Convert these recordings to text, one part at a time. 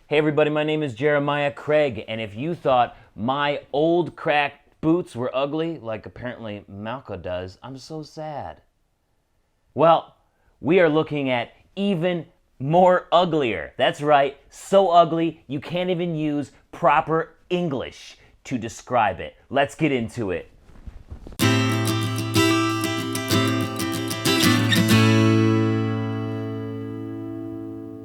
Hey everybody, my name is Jeremiah Craig, and if you thought my old cracked boots were ugly, like apparently Malco does, I'm so sad. Well, we are looking at even more uglier. That's right, so ugly you can't even use proper English to describe it. Let's get into it.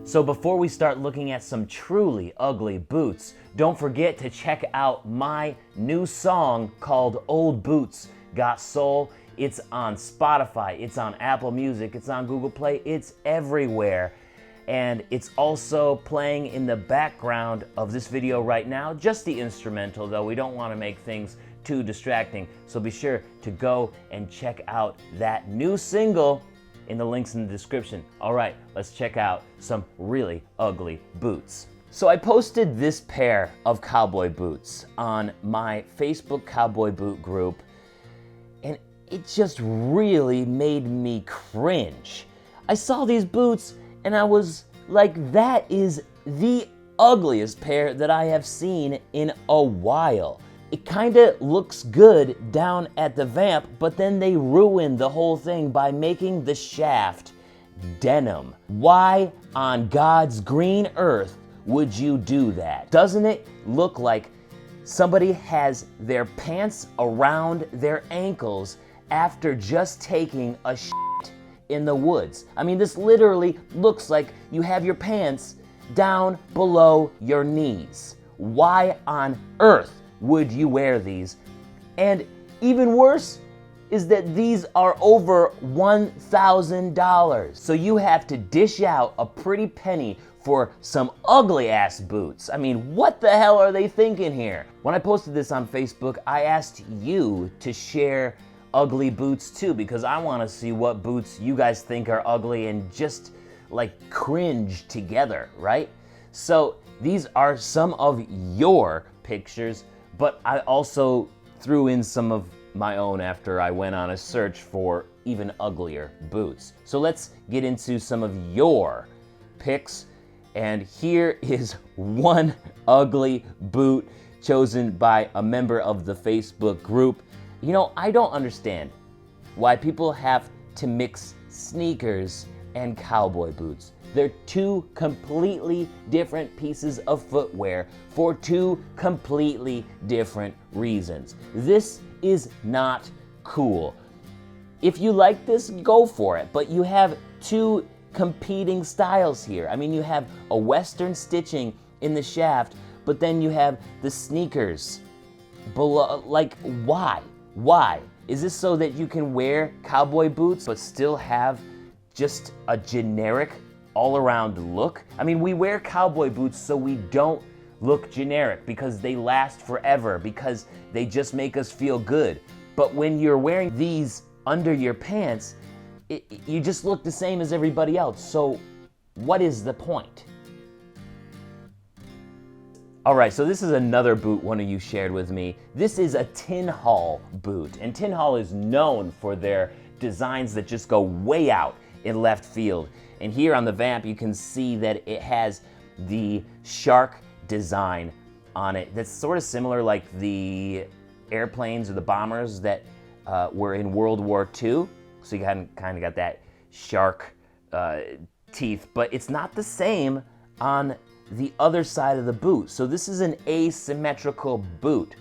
So before we start looking at some truly ugly boots, don't forget to check out my new song called Old Boots Got Soul. It's on Spotify, it's on Apple Music, it's on Google Play, it's everywhere. And it's also playing in the background of this video right now, just the instrumental though. We don't want to make things too distracting. So be sure to go and check out that new single in the links in the description. All right, let's check out some really ugly boots. So I posted this pair of cowboy boots on my Facebook cowboy boot group, and it just really made me cringe. I saw these boots and I was like, that is the ugliest pair that I have seen in a while. It kinda looks good down at the vamp, but then they ruined the whole thing by making the shaft denim. Why on God's green earth would you do that? Doesn't it look like somebody has their pants around their ankles after just taking a shit in the woods? I mean, this literally looks like you have your pants down below your knees. Why on earth would you wear these? And even worse is that these are over $1,000. So you have to dish out a pretty penny for some ugly ass boots. I mean, what the hell are they thinking here? When I posted this on Facebook, I asked you to share ugly boots too, because I want to see what boots you guys think are ugly and just like cringe together, right? So these are some of your pictures, but I also threw in some of my own after I went on a search for even uglier boots. So let's get into some of your picks. And here is one ugly boot chosen by a member of the Facebook group. You know, I don't understand why people have to mix sneakers and cowboy boots. They're two completely different pieces of footwear for two completely different reasons. This is not cool. If you like this, go for it, but you have two competing styles here. I mean, you have a Western stitching in the shaft, but then you have the sneakers below. Like, why? Why? Is this so that you can wear cowboy boots but still have just a generic all-around look? I mean, we wear cowboy boots so we don't look generic, because they last forever, because they just make us feel good. But when you're wearing these under your pants, you just look the same as everybody else. So what is the point? All right, so this is another boot one of you shared with me. This is a Tin Hall boot, and Tin Hall is known for their designs that just go way out in left field. And here on the vamp, you can see that it has the shark design on it. That's sort of similar like the airplanes or the bombers that were in World War II. So you kind of got that shark teeth, but it's not the same on the other side of the boot. So this is an asymmetrical boot.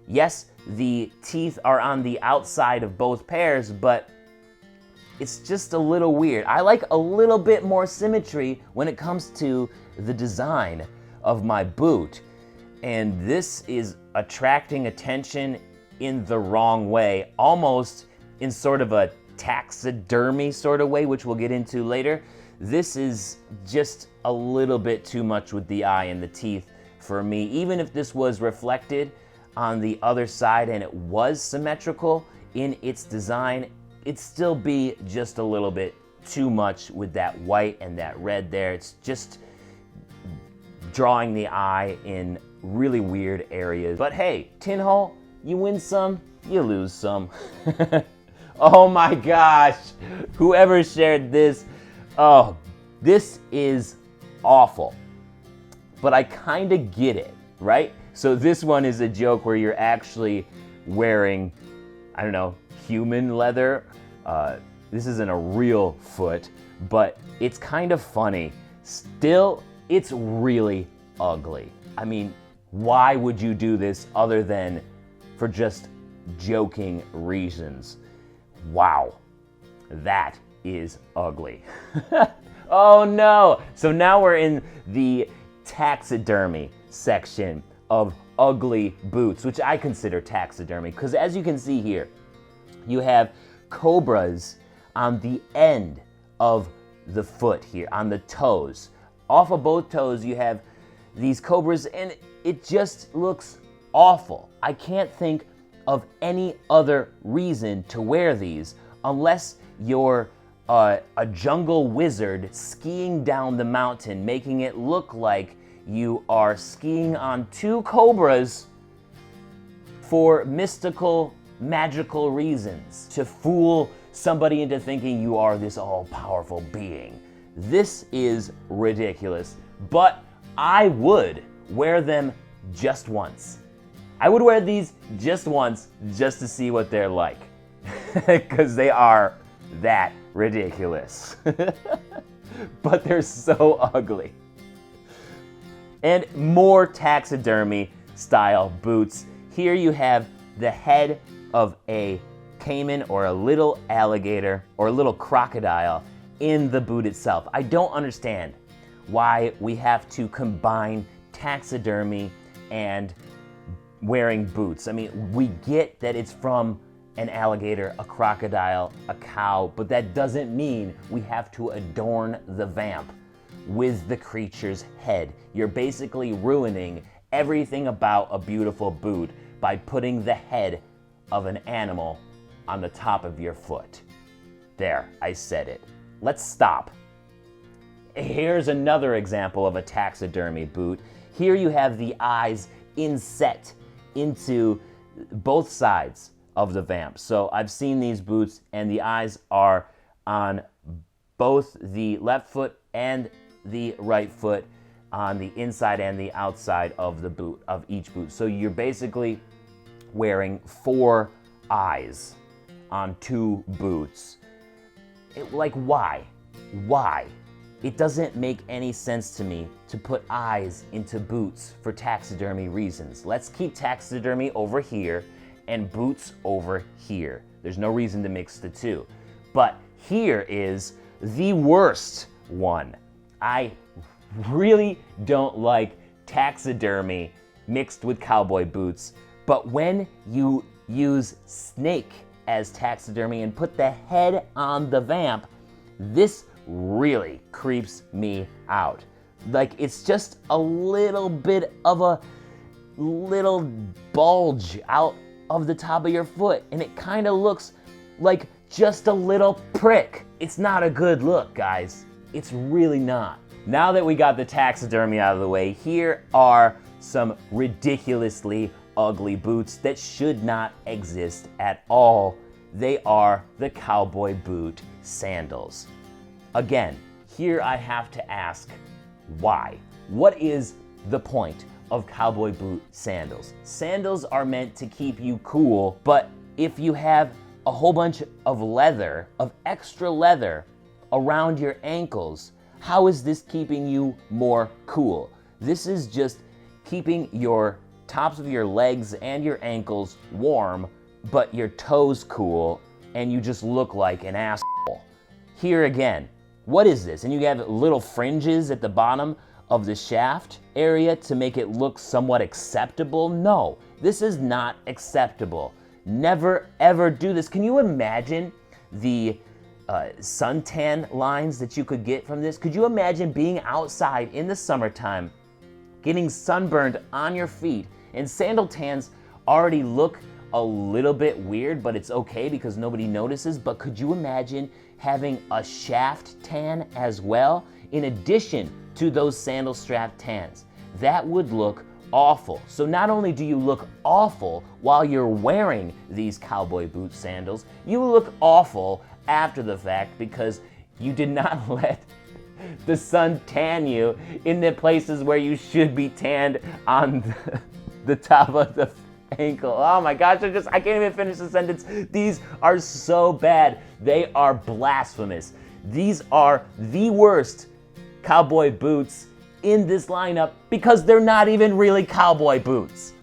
Yes, the teeth are on the outside of both pairs, but it's just a little weird. I like a little bit more symmetry when it comes to the design of my boot. And this is attracting attention in the wrong way, almost in sort of a taxidermy sort of way, which we'll get into later. This is just a little bit too much with the eye and the teeth for me. Even if this was reflected on the other side and it was symmetrical in its design, it'd still be just a little bit too much with that white and that red there. It's just drawing the eye in really weird areas. But hey, Tin Hall, you win some, you lose some. Oh my gosh, whoever shared this, oh, this is awful. but I kind of get it, right? So this one is a joke where you're actually wearing, I don't know, human leather. This isn't a real foot, but it's kind of funny. Still, it's really ugly. I mean, why would you do this other than for just joking reasons? Wow, that is ugly. Oh no! So now we're in the taxidermy section of ugly boots, which I consider taxidermy, because as you can see here, you have cobras on the end of the foot here, on the toes. Off of both toes, you have these cobras, and it just looks awful. I can't think of any other reason to wear these unless you're a jungle wizard skiing down the mountain, making it look like you are skiing on two cobras for mystical, magical reasons, to fool somebody into thinking you are this all-powerful being. This is ridiculous, but I would wear them just once. I would wear these just once just to see what they're like, because they are that ridiculous. But they're so ugly. And more taxidermy style boots. Here you have the head of a caiman or a little alligator or a little crocodile in the boot itself. I don't understand why we have to combine taxidermy and wearing boots. I mean, we get that it's from an alligator, a crocodile, a cow, but that doesn't mean we have to adorn the vamp with the creature's head. You're basically ruining everything about a beautiful boot by putting the head of an animal on the top of your foot. There, I said it. Let's stop. Here's another example of a taxidermy boot. Here you have the eyes inset into both sides of the vamp. So I've seen these boots and the eyes are on both the left foot and the right foot, on the inside and the outside of the boot, of each boot. So you're basically wearing 4 eyes on 2 boots. Why? Why? It doesn't make any sense to me to put eyes into boots for taxidermy reasons. Let's keep taxidermy over here and boots over here. There's no reason to mix the two. But here is the worst one. I really don't like taxidermy mixed with cowboy boots, but when you use snake as taxidermy and put the head on the vamp, this really creeps me out. Like, it's just a little bit of a little bulge out of the top of your foot, and it kind of looks like just a little prick. It's not a good look, guys. It's really not. Now that we got the taxidermy out of the way, here are some ridiculously ugly boots that should not exist at all. They are the cowboy boot sandals. Again, here I have to ask, why? What is the point of cowboy boot sandals? Sandals are meant to keep you cool, but if you have a whole bunch of leather, of extra leather around your ankles, how is this keeping you more cool? This is just keeping your tops of your legs and your ankles warm, but your toes cool, and you just look like an asshole. Here again, what is this? And you have little fringes at the bottom of the shaft area to make it look somewhat acceptable? No, this is not acceptable. Never ever do this. Can you imagine the suntan lines that you could get from this? Could you imagine being outside in the summertime, getting sunburned on your feet, and sandal tans already look a little bit weird, but it's okay because nobody notices. But could you imagine having a shaft tan as well, in addition to those sandal strap tans? That would look awful. So not only do you look awful while you're wearing these cowboy boot sandals, you look awful after the fact because you did not let the sun tan you in the places where you should be tanned on the top of the ankle. Oh my gosh, I can't even finish the sentence. These are so bad. They are blasphemous. These are the worst cowboy boots in this lineup because they're not even really cowboy boots.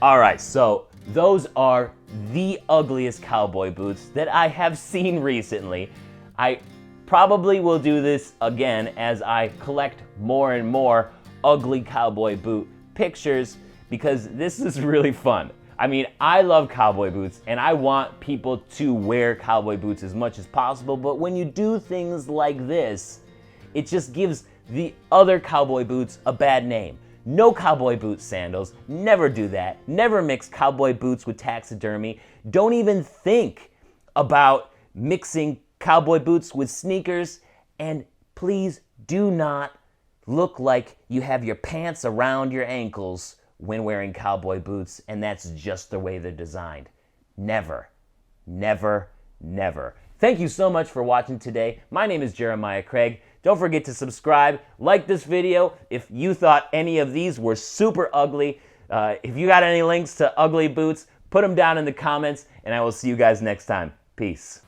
All right, so those are the ugliest cowboy boots that I have seen recently. I probably will do this again as I collect more and more ugly cowboy boot pictures because this is really fun. I mean, I love cowboy boots and I want people to wear cowboy boots as much as possible, but when you do things like this, it just gives the other cowboy boots a bad name. No cowboy boot sandals, never do that. Never mix cowboy boots with taxidermy. Don't even think about mixing cowboy boots with sneakers. And please do not look like you have your pants around your ankles when wearing cowboy boots, and that's just the way they're designed. Never, never, never. Thank you so much for watching today. My name is Jeremiah Craig. Don't forget to subscribe, like this video if you thought any of these were super ugly. If you got any links to ugly boots, put them down in the comments, and I will see you guys next time. Peace.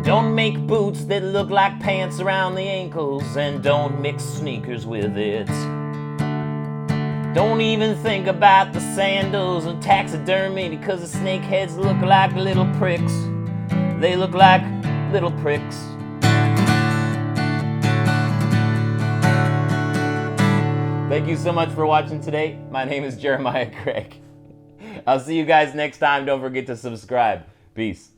Don't make boots that look like pants around the ankles, and don't mix sneakers with it. Don't even think about the sandals and taxidermy because the snakeheads look like little pricks. They look like little pricks. Thank you so much for watching today. My name is Jeremiah Craig. I'll see you guys next time. Don't forget to subscribe. Peace.